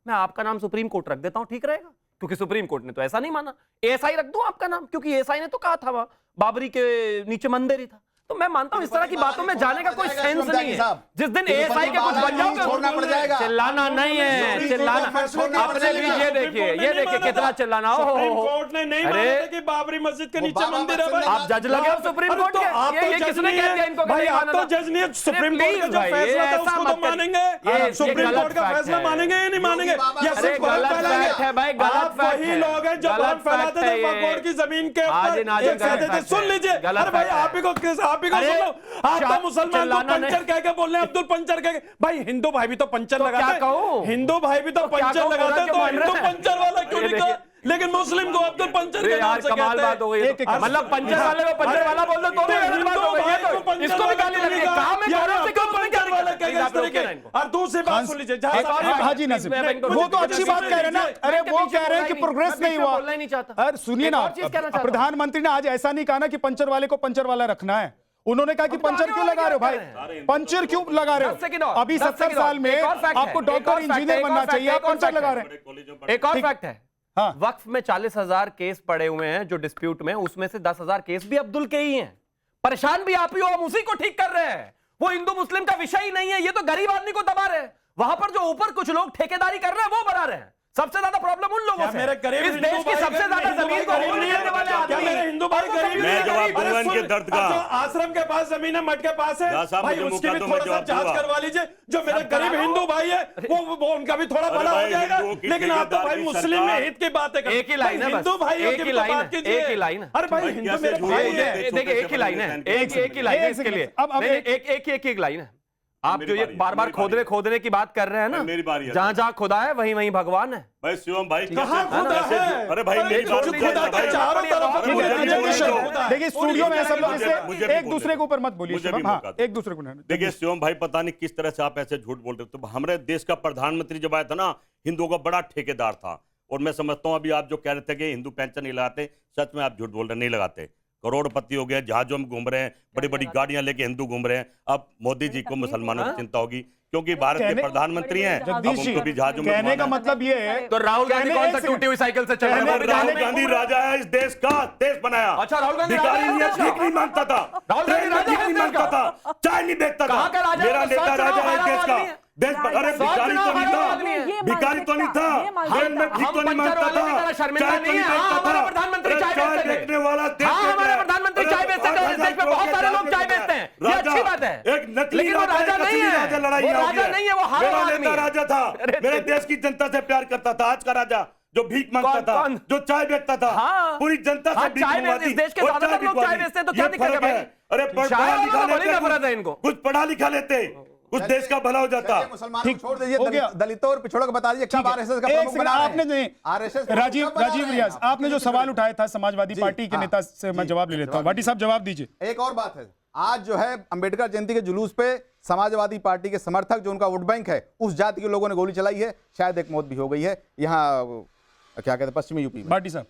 मैं आपका नाम सुप्रीम कोर्ट रख देता हूं, ठीक रहेगा? क्योंकि सुप्रीम कोर्ट ने तो ऐसा नहीं माना। एएसआई रख दूं आपका नाम, क्योंकि एएसआई ने तो कहा था वहां बाबरी के नीचे मंदिर ही था। तो मैं मानता हूं इस तरह की बातों में जाने का कोई सेंस नहीं है। जिस दिन एएसआई के कुछ बन जाओगे, चिल्लाना नहीं है, चिल्लाना अपने भी। ये देखिए कितना चिल्लाना हो। कोर्ट ने नहीं माना कि बाबरी मस्जिद के नीचे मंदिर है। आप जज लगे हो सुप्रीम कोर्ट के? ये किसने कह दिया इनको? भाई आप तो जज नहीं है, सुप्रीम कोर्ट का जो फैसला था उसको तो मानेंगे। सुप्रीम कोर्ट का फैसला मानेंगे या नहीं मानेंगे? या सिर्फ बात फैलाएंगे? भाई गलत वही लोग हैं जो बात फैलाते थे वकोड़ की जमीन के ऊपर। सुन लीजिए, अरे भाई आप ही को आप तो मुसलमान को पंचर कह के बोल रहे हैं, अब्दुल पंचर कह के। भाई हिंदू भाई भी तो पंचर लगाते हैं, हिंदू भाई भी तो पंचर लगाते हैं, तो हिंदू पंचर वाला क्यों नहीं कहा? लेकिन मुस्लिम को अब्दुल पंचर के नाम से कहते हैं। मतलब पंचर वाले को पंचर वाला बोल दो तो इसको भी गाली लगी। काम है और दूसरी बात सुन लीजिए, हाजी नसीम वो तो अच्छी बात कह रहे हैं ना। अरे वो कह रहे हैं कि प्रोग्रेस नहीं हुआ। अरे सुनिए ना, प्रधानमंत्री ने आज ऐसा नहीं कहा ना कि पंचर वाले को पंचर वाला रखना है। उन्होंने कहा कि पंचर क्यों लगा रहे हो भाई? पंचर क्यों लगा रहे हो? अभी 70 साल में आपको डॉक्टर इंजीनियर बनना चाहिए, आप पंचर लगा रहे हैं। एक और फैक्ट है, वक्फ में 40,000 केस पड़े हुए हैं जो डिस्प्यूट में, उसमें से 10,000 केस भी अब्दुल के ही हैं। परेशान भी आप ही हो, हम उसी को ठीक कर रहे हैं। वो हिंदू मुस्लिम का विषय ही नहीं है, ये तो गरीब आदमी को दबा रहे हैं। वहां पर जो ऊपर कुछ लोग ठेकेदारी कर रहे हैं वो बना रहे हैं। सबसे ज्यादा प्रॉब्लम उन लोगों से। इस देश की सबसे ज्यादा जमीन को होने देने वाले आदमी। मेरे हिंदू भाई गरीब मैं जवाब दूंगा इनके दर्द का। जो आश्रम के पास जमीन है, मठ के पास है, भाई उसकी भी थोड़ा सा जांच करवा लीजिए। जो मेरे गरीब हिंदू भाई है वो उनका भी थोड़ा बड़ा हो जाएगा। लेकिन आप तो भाई मुस्लिम में हित की बातें करते हैं। एक ही लाइन है, हिंदू भाइयों की बात कीजिए। एक ही लाइन है। अरे भाई हिंदू मेरे भाई है। देखिए एक ही लाइन है, एक ही लाइन है इसके लिए। एक लाइन है। आप जो ये बार बार खोदने की बात कर रहे हैं ना, मेरी बारी है। जहां खुदा है वहीं भगवान है। भाई शिवम भाई कहां खुदा है? अरे भाई मेरी बात चारों तरफ। देखिए स्टूडियो में सब लोग इससे एक दूसरे के ऊपर मत बोलिए। एक दूसरे को देखिए शिवम भाई, पता नहीं किस तरह से आप ऐसे झूठ बोल रहे हो। तो हमारे देश का प्रधानमंत्री जब आया था ना, हिंदुओं का बड़ा ठेकेदार था। और मैं समझता हूं अभी आप जो कह रहे थे कि हिंदू पेंशन नहीं लगाते, सच में आप झूठ बोल रहे, नहीं लगाते। करोड़पति हो गए, जहाजों में घूम रहे हैं, बड़ी बड़ी गाड़ियां लेके हिंदू घूम रहे हैं। अब मोदी जी को मुसलमानों की चिंता होगी क्योंकि भारत के प्रधानमंत्री हैं। जगदीश जी, कहने का मतलब ये है तो राहुल गांधी कौन सा टूटी हुई साइकिल से चल रहे हैं? राहुल गांधी राजा है इस देश का, देश बनाया। अच्छा, राहुल गांधी भिखारी भीख नहीं मांगता था, राहुल गांधी राजा भीख नहीं मांगता था, चाय नहीं बेचता था। मेरा नेता राजा है देश का, देश। अरे भिखारी तो नहीं था, भिखारी तो नहीं था, जेल में भीख तो नहीं मांगता था, चाय तो नहीं बेचता था। प्रधानमंत्री चाय बेचने वाला देश, हमारे प्रधानमंत्री चाय बेचते थे, इस देश में बहुत सारे लोग चाय बेचते हैं, ये अच्छी बात है। एक नकली लेकिन वो राजा नहीं है, लड़ाई वो राजा नहीं है, वो हारा मेरा आदमी नेता है। राजा था, मेरे देश की जनता से प्यार करता था। आज का राजा जो भीख मांगता था, जो चाय बेचता था, पूरी जनता से भीख मंगवाती। इस देश के ज्यादातर लोग चाय बेचते हैं, तो क्या दिक्कत है भाई? अरे पढ़ा लिखा लेते, कुछ पढ़ा लिखा लेते, कुछ देश का भला हो जाता। मुसलमानों को छोड़ दीजिए, दलितों और पिछड़ों को बता दीजिए कब आरएसएस का प्रमुख बना आपने राजीव रियाज, आपने जो सवाल उठाया था समाजवादी पार्टी के नेता से मैं जवाब ले लेता हूं। भाटी साहब जवाब दीजिए। एक और बात है, आज जो है अंबेडकर जयंती के जुलूस पे समाजवादी पार्टी के समर्थक जो उनका वोट बैंक है, उस जाति के लोगों ने गोली चलाई है, शायद एक मौत भी हो गई है यहाँ क्या कहते हैं पश्चिमी यूपी में। भाटी साहब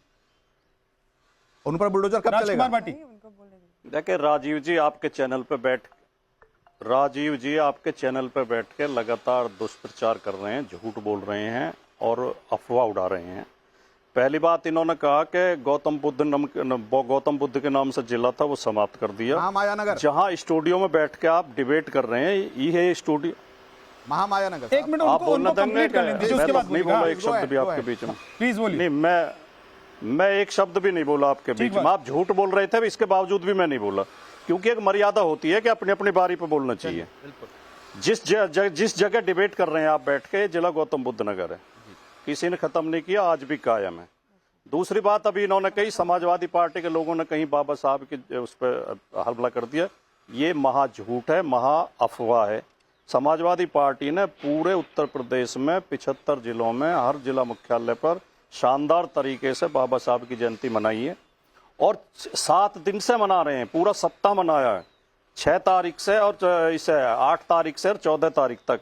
उन पर बुलडोजर कब चलेगा? देखिए राजीव जी आपके चैनल पे बैठ के लगातार दुष्प्रचार कर रहे हैं, झूठ बोल रहे हैं और अफवाह उड़ा रहे हैं। पहली बात, इन्होंने कहा कि गौतम बुद्ध के नाम से जिला था वो समाप्त कर दिया। महामायानगर, जहां स्टूडियो में बैठ के आप डिबेट कर रहे हैं, ये स्टूडियो महामायानगर। एक मिनट आप बोलना कंप्लीट कर लेंगे, उसके बाद नहीं बोला एक शब्द भी आपके बीच में, प्लीज बोलिए। नहीं, मैं एक शब्द भी नहीं बोला आपके बीच में। आप झूठ बोल रहे थे, इसके बावजूद भी मैं नहीं बोला, क्योंकि एक मर्यादा होती है कि अपनी अपनी बारी पर बोलना चाहिए। जिस जगह डिबेट कर रहे हैं आप बैठ के, जिला गौतम बुद्ध नगर है, किसी ने खत्म नहीं किया, आज भी कायम है। दूसरी बात, अभी इन्होंने कई समाजवादी पार्टी के लोगों ने कहीं बाबा साहब के उस पर हमला कर दिया, ये महा झूठ है, महा अफवाह है। समाजवादी पार्टी ने पूरे उत्तर प्रदेश में 75 जिलों में हर जिला मुख्यालय पर शानदार तरीके से बाबा साहब की जयंती मनाई है और 7 दिन से मना रहे हैं, पूरा सप्ताह मनाया है। 6 तारीख से और इसे 8 तारीख से और 14 तारीख तक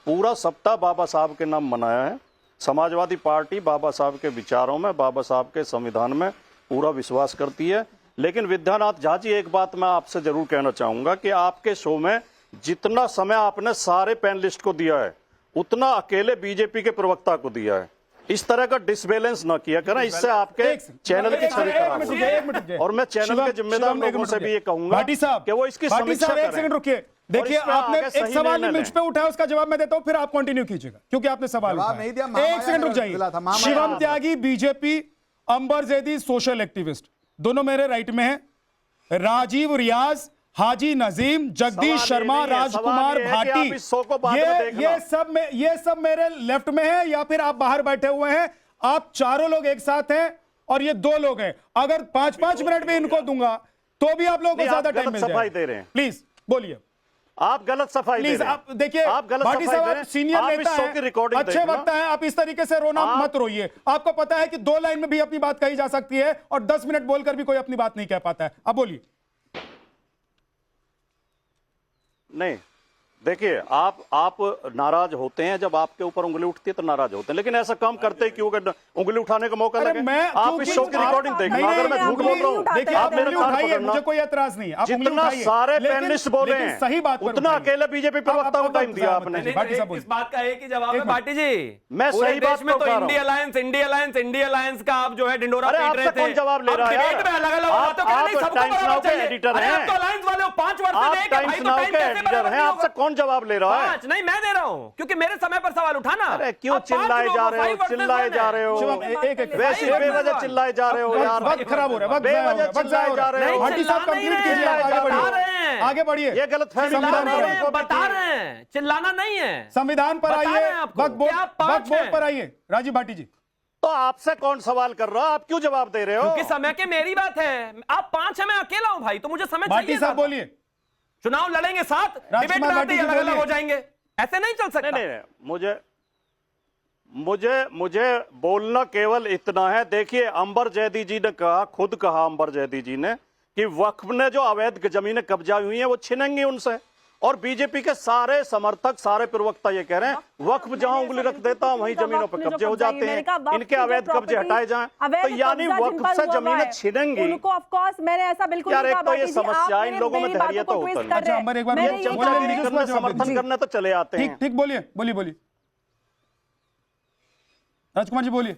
पूरा सप्ताह बाबा साहब के नाम मनाया है। समाजवादी पार्टी बाबा साहब के विचारों में, बाबा साहब के संविधान में पूरा विश्वास करती है। लेकिन विद्यानाथ झा जी, एक बात मैं आपसे जरूर कहना चाहूंगा कि आपके शो में जितना समय आपने सारे पैनलिस्ट को दिया है, उतना अकेले बीजेपी के प्रवक्ता को दिया है। इस तरह का डिसबैलेंस ना किया करें, इससे आपके चैनल की छवि खराब होगी। और मैं चैनल के जिम्मेदार लोगों से भी ये कहूंगा कि वो इसकी समीक्षा करें। एक सेकंड रुकिए, देखिए आपने एक सवाल मुझ पे उठाया, उसका जवाब मैं देता हूं, फिर आप कंटिन्यू कीजिएगा क्योंकि आपने सवाल नहीं दिया। एक सेकंड रुक जाइए। शिवम त्यागी बीजेपी, अंबर जैदी सोशल एक्टिविस्ट, दोनों मेरे राइट में है। राजीव रियाज, हाजी नजीम, जगदीश शर्मा, राजकुमार भाटी, ये सब मेरे लेफ्ट में है या फिर आप बाहर बैठे हुए हैं। आप चारों लोग एक साथ हैं और ये 2 लोग हैं। अगर 5-5 मिनट में इनको दूंगा तो भी आप लोगों को ज्यादा टाइम मिल जाएगा। प्लीज बोलिए। आप गलत सफाई दे रहे हैं। आप देखिए, भाटी साहब आप सीनियर नेता हैं, अच्छे वक्त हैं, आप इस तरीके से रोना मत रोइए। आपको पता है कि 2 लाइन में भी अपनी बात कही जा सकती है और 10 मिनट बोलकर भी कोई अपनी बात नहीं कह पाता है। अब बोलिए। नहीं, देखिए आप नाराज होते हैं, जब आपके ऊपर उंगली उठती है तो नाराज होते हैं, लेकिन ऐसा काम करते क्यों? उंगली उठाने का मौका लगे। आप इस शो की रिकॉर्डिंग देखना, अगर मैं झूठ बोल रहा हूं, देखिए आप मेरे कान पकड़ना, मुझे कोई एतराज नहीं है। जितना सारे पैनलिस्ट बोल रहे हैं, सही बात उतना अकेले बीजेपी प्रवक्ता को टाइम दिया आपने। इस बात का एक ही जवाब है भाटी जी, मैं सही बात में तो इंडिया अलायंस का आप जो है डिंडोरा पीट रहे थे। कौन जवाब ले रहा है? एडिटर हैं, अलायंस वाले 5 वर्ष से टाइम्स नाउ के एडिटर हैं, आपसे कौन जवाब ले रहा है? नहीं, मैं दे रहा हूं, क्योंकि मेरे समय पर सवाल उठाना। अरे क्यों चिल्लाए जा रहे हो, चिल्लाए जा रहे हो, वैसे बेवजह चिल्लाए जा रहे हो यार। वक्त खराब हो रहा है, बेवजह चिल्लाए जा रहे हो। भाटी साहब कंप्लीट कीजिए, आगे बढ़िए। ये गलतफहमी बता रहे हैं, चिल्लाना नहीं है। संविधान पर आइए, वक्त बोर्ड पर आइए। राजीव भाटी जी, तो आपसे कौन सवाल कर रहा है? आप क्यों जवाब दे रहे हो? क्योंकि समय के मेरी बात है। आप 5 हैं, मैं अकेला हूं भाई, तो मुझे समय चाहिए। भाटी साहब बोलिए। चुनाव लड़ेंगे साथ, डिबेट में आते ही अलग-अलग हो जाएंगे, ऐसे नहीं चल सकता। नहीं, मुझे बोलना केवल इतना है। देखिए, अंबर जैदी जी ने कहा, खुद कहा अंबर जैदी जी ने कि वक्फ ने जो अवैध जमीनें कब्जा हुई हैं वो छिनेंगी उनसे, और बीजेपी के सारे समर्थक, सारे प्रवक्ता ये कह रहे हैं वक्फ जहां उंगली रख देता वहीं जमीनों पर कब्जे हो जाते हैं, इनके अवैध कब्जे हटाए जाएं। तो यानी वक्फ से जमीनें छिनेंगी उनको। ऑफ कोर्स मैंने ऐसा बिल्कुल यार, एक तो ये समस्या इन लोगों में धैर्य तो होता नहीं, समर्थन करने तो चले आते हैं। ठीक, बोलिए बोलिए राजकुमार जी बोलिए।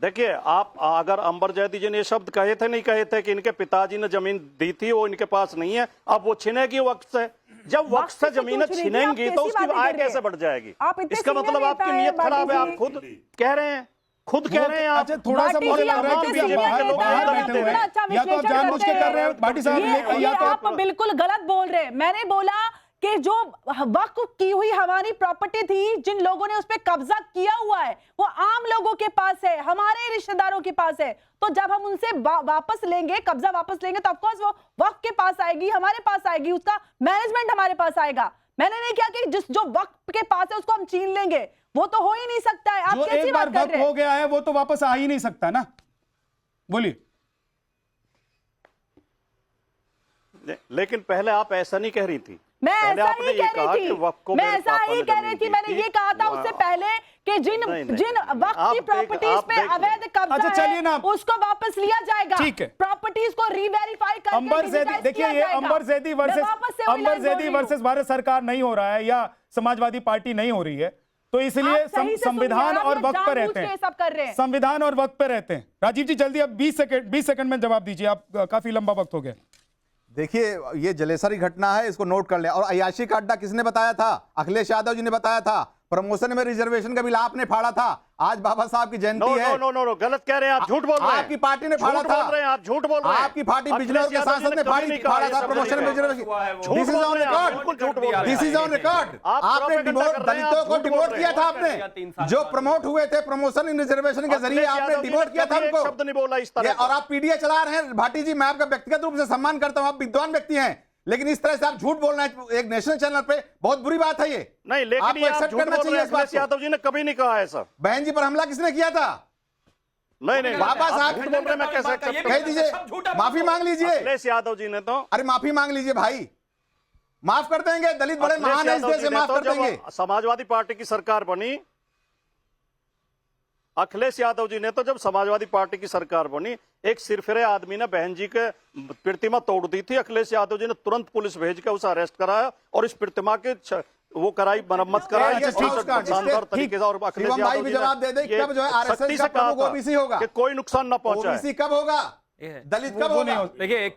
देखिए, आप अगर अंबर जैदी जी ने ये शब्द कहे थे, नहीं कहे थे कि इनके पिताजी ने जमीन दी थी, वो इनके पास नहीं है, अब वो छिनेगी वक्त से। जब वक्त से जमीनें छिनेंगी तो उसकी आय कैसे बढ़ जाएगी? इसका मतलब आपकी नीयत खराब है, आप खुद कह रहे हैं, आप। थोड़ा सा मुझे लग रहा है कि बाहर बैठे हुए हैं, या तो आप जानबूझ के कर रहे हैं भाटी साहब, या तो आप बिल्कुल गलत बोल रहे हैं। मैंने बोला कि जो वक्फ की हुई हमारी प्रॉपर्टी थी, जिन लोगों ने उस पर कब्जा किया हुआ है, वो आम लोगों के पास है, हमारे रिश्तेदारों के पास है। तो जब हम उनसे वापस लेंगे, कब्जा वापस लेंगे, तो ऑफकोर्स वो वक्फ के पास आएगी, हमारे पास आएगी, उसका मैनेजमेंट हमारे पास आएगा। मैंने नहीं किया कि जो वक्फ के पास है उसको हम छीन लेंगे, वो तो हो ही नहीं सकता है। आप कैसी बात कर रहे हैं? हो गया है वो तो वापस आ ही नहीं सकता ना। बोलिए। लेकिन पहले आप ऐसा नहीं कह रही थी। मैं ऐसा ही कह रही थी, मैं ऐसा ही कह रही थी। मैंने ये कहा था उससे पहले कि जिन वक्त की प्रॉपर्टीज पे अवैध कब्जा चलिए ना, उसको वापस लिया जाएगा। ठीक है, प्रॉपर्टीज को रीवेरीफाई करके अंबर जैदी, देखिए ये अंबर जैदी वर्सेस भारत सरकार नहीं हो रहा है, या समाजवादी पार्टी नहीं हो रही है, तो इसलिए संविधान और वक्त पर रहते हैं, संविधान और वक्त पर रहते हैं। राजीव जी जल्दी, अब 20 सेकंड में जवाब दीजिए, आप काफी लंबा वक्त हो गया। देखिए, ये जलेसरी घटना है, इसको नोट कर लें। और अयाशी का अड्डा किसने बताया था? अखिलेश यादव जी ने बताया था। प्रमोशन में रिजर्वेशन का बिल आपने फाड़ा था। आज बाबा साहब की जयंती है। नो, गलत कह रहे हैं आप, झूठ बोल रहे हैं। आपकी पार्टी ने फाड़ा था। आप झूठ बोल रहे हैं। आपकी पार्टी बिजनौर के सांसद ने फाड़ा था प्रमोशन में reservation. This is on record, this is on record. आपने दलितों को डिमोट किया था, आपने जो प्रमोट हुए थे प्रमोशन इन रिजर्वेशन के जरिए, आपने डिमोट किया था उनको। शब्द नहीं बोला इस तरह। और आप पीडीए चला रहे हैं। भाटी जी, मैं आपका व्यक्तिगत रूप से सम्मान करता हूं, आप विद्वान व्यक्ति हैं, लेकिन इस तरह से आप झूठ बोलना है एक नेशनल चैनल पे, बहुत बुरी बात है ये। नहीं, लेकिन ये आप झूठ बोल रहे हैं। अखिलेश यादव जी ने कभी नहीं कहा है सर। बहन जी पर हमला किसने किया था? नहीं, बाबा साहब झूठ बोल रहे हैं, मैं कैसे कह दीजिए, माफी मांग लीजिए। अखिलेश यादव जी ने तो, अरे माफी मांग लीजिए भाई, माफ कर देंगे। दलित बड़े महान है, इस देश से माफ कर देंगे। समाजवादी पार्टी की सरकार बनी, अखिलेश यादव जी ने तो जब समाजवादी पार्टी की सरकार बनी, एक सिरफिरे आदमी ने बहन जी के प्रतिमा तोड़ दी थी। अखिलेश यादव जी ने तुरंत पुलिस भेज के उसे अरेस्ट कराया और इस प्रतिमा के वो कराई, मरम्मत कराई शानदार तरीके से। और अखिलेश यादव जी ने सख्ती से कहा था कि कोई नुकसान न पहुंचाए। कब होगा? दलित कब होगा? देखिए, एक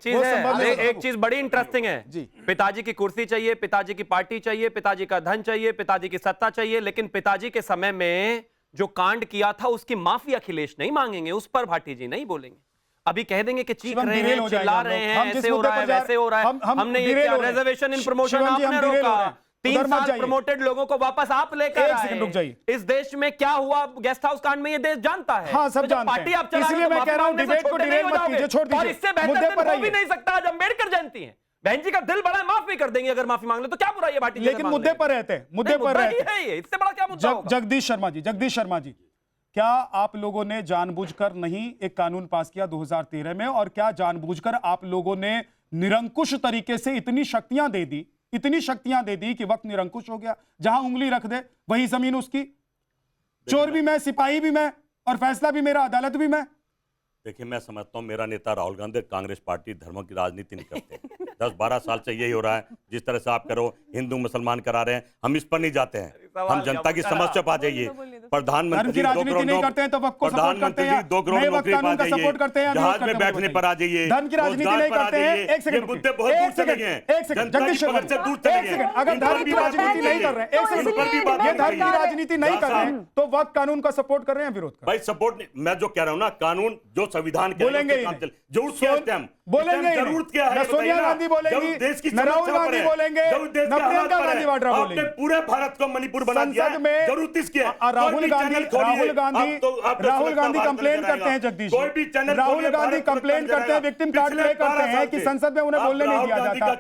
चीज बड़ी इंटरेस्टिंग है। पिताजी की कुर्सी चाहिए, पिताजी की पार्टी चाहिए, पिताजी का धन चाहिए, पिताजी की सत्ता चाहिए, लेकिन पिताजी के समय में जो कांड किया था उसकी माफी अखिलेश नहीं मांगेंगे, उस पर भाटी जी नहीं बोलेंगे। अभी कह देंगे कि चीख रहे हैं, चिल्ला रहे हैं, ऐसे हो रहा है, वैसे हो रहा है। हमने ये किया, रिजर्वेशन इन प्रमोशन आपने रोका, 3 साल प्रमोटेड लोगों को वापस आप लेकर आए। इस देश में क्या हुआ गेस्ट हाउस कांड में ये देश जानता है। हाँ, सब जानते हैं। पार्टी आप चला रहे हो, मैं कह रहा हूं डिबेट को डिरेल मत कीजिए, छोड़ दीजिए। और इससे बेहतर हो भी नहीं सकता। आज अम्बेडकर जयंती है, बहन जी का दिल बड़ा है, माफ भी कर देंगे अगर माफी मांग ले तो, क्या बुरा ये भाटी। लेकिन मुद्दे पर रहते हैं, मुद्दे पर रहते हैं, इससे बड़ा क्या मुद्दा होगा? जगदीश शर्मा जी, क्या आप लोगों ने जानबूझकर नहीं एक कानून पास किया 2013 में, और क्या जानबूझकर आप लोगों ने निरंकुश तरीके से इतनी शक्तियां दे दी कि वक्त निरंकुश हो गया? जहां उंगली रख दे वही जमीन उसकी, चोर भी मैं, सिपाही भी मैं, और फैसला भी मेरा, अदालत भी मैं। देखिए, मैं समझता हूं मेरा नेता राहुल गांधी कांग्रेस पार्टी धर्मों की राजनीति नहीं करते। 10-12 साल से यही हो रहा है। जिस तरह से आप करो, हिंदू मुसलमान करा रहे हैं, हम इस पर नहीं जाते हैं। हम जनता की समस्या पा जाइए। प्रधानमंत्री 2 करोड़ नौकरी पा जाइए, जहाज में बैठने पर आ जाइए, धर्म की राजनीति नहीं करते हैं। एक सेकंड, मुद्दे बहुत दूर चले गए हैं, जगदीश शर्मा जी, अगर धर्म की राजनीति नहीं कर रहे हैं, धर्म की राजनीति नहीं कर रहे हैं, तो वक्त कानून का सपोर्ट कर रहे हैं, विरोध कर? भाई सपोर्ट नहीं, मैं जो कह रहा हूं ना, कानून जो संविधान के बोलेंगे, जरूरत क्या है? सोनिया गांधी बोलेंगी, राहुल गांधी बोलेंगे, प्रियंका गांधी वाड्रा बोलेंगे। पूरे भारत को मणिपुर बना दिया है, जरूरत किसकी है? राहुल गांधी कंप्लेन करते हैं, जगदीश, राहुल गांधी कंप्लेन करते हैं, विक्टिम कार्ड प्ले करते हैं कि संसद में उन्हें बोलने नहीं दिया जाता।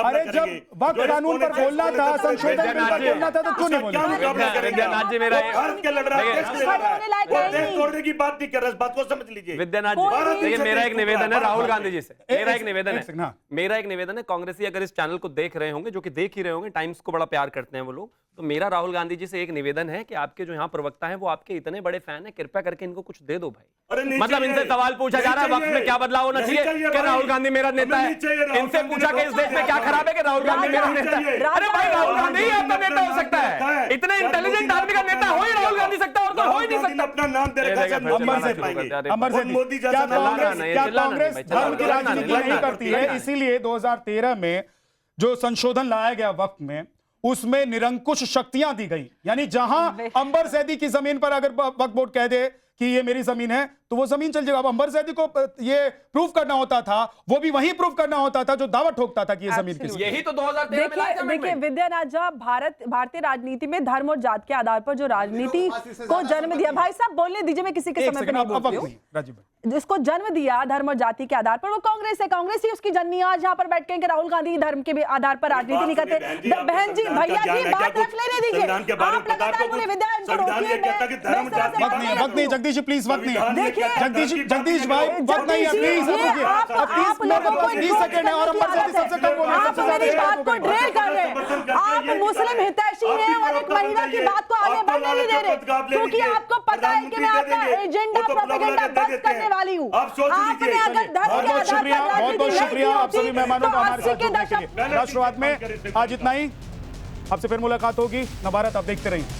अरे जब वक्त कानून पर बोलना था, संशोधन बिल पर बोलना था, तो क्यों नहीं बोला? भारत के लड़ रहा है, देश तोड़ने की बात नहीं कर रहा, इस बात को समझ लीजिए। विद्यानाथ जी, मेरा एक निवेदन है राहुल गांधी जी से। मेरा एक निवेदन है, मेरा एक निवेदन है, कांग्रेसी अगर इस चैनल को देख रहे होंगे, जो कि देख ही रहे होंगे, टाइम्स को बड़ा प्यार करते हैं वो लोग, तो मेरा राहुल गांधी जी से एक निवेदन है कि आपके जो यहाँ प्रवक्ता हैं वो आपके इतने बड़े फैन हैं, कृपया करके इनको कुछ दे दो भाई। मतलब इनसे सवाल पूछा जा रहा है वक्त में क्या बदलाव होना चाहिए कि राहुल गांधी मेरा नेता है। इनसे पूछा कि इस देश में क्या खराब है कि राहुल गांधी मेरा नेता है। अरे भाई राहुल गांधी ही आपका नेता हो सकता है, इतने इंटेलिजेंट आदमी का नेता हो ही राहुल गांधी सकता है, और कोई हो ही नहीं सकता। अपना नाम दे रखा है मोदी क्या कांग्रेस धर्म की राजनीति नहीं करती है? इसीलिए 2013 में जो संशोधन लाया गया वक्त में, उसमें निरंकुश शक्तियां दी गई, यानी जहां अंबर जैदी की जमीन पर अगर वक्फ बोर्ड कह दे कि ये मेरी जमीन है तो वो जमीन चल जाएगा। अब अंबर जैदी को ये प्रूफ करना होता था, वो भी वही प्रूफ करना होता था जो दावा ठोकता था कि ये जमीन किसकी। यही तो 2013 में लाया। देखिए विद्यानाथ झा, भारतीय राजनीति में धर्म और जात के आधार पर जो राजनीति को जन्म दिया, भाई साहब बोलने दीजिए, मैं किसी के समय पर नहीं बोलती हूं, जिसको जन्म दिया धर्म और जाति के आधार पर वो कांग्रेस है, कांग्रेस ही उसकी जननी। आज यहाँ पर बैठ के राहुल गांधी धर्म के आधार पर राजनीति नहीं करते। बहन जी, भैया जी, बात रख लेने दीजिए। आप लगातार बोले वक्त नहीं, जगदीश जी प्लीज, वक्त नहीं। देखिए जगदीश भाई, वक्त नहीं है, प्लीज आप लोगों को 20 सेकंड है और अंबर जैदी सबसे कम बोल रहे हैं, सबसे मेरी बात को ड्रिल कर रहे हैं। आप मुस्लिम हितैषी हैं और एक महिला की बात को आगे बढ़ने नहीं दे रहे, क्योंकि आपको पता है कि मैं आपका एजेंडा प्रोपेगेंडा बंद करने वाली हूँ। आपने अगर धर्म के आधार पर बहुत शुक्रिया आप सभी मेहमानों का हमारे साथ जुड़ने के लिए। राष्ट्रवाद में आज इतना ही, आपसे फिर मुलाकात होगी। नवभारत आप देखते रहिए।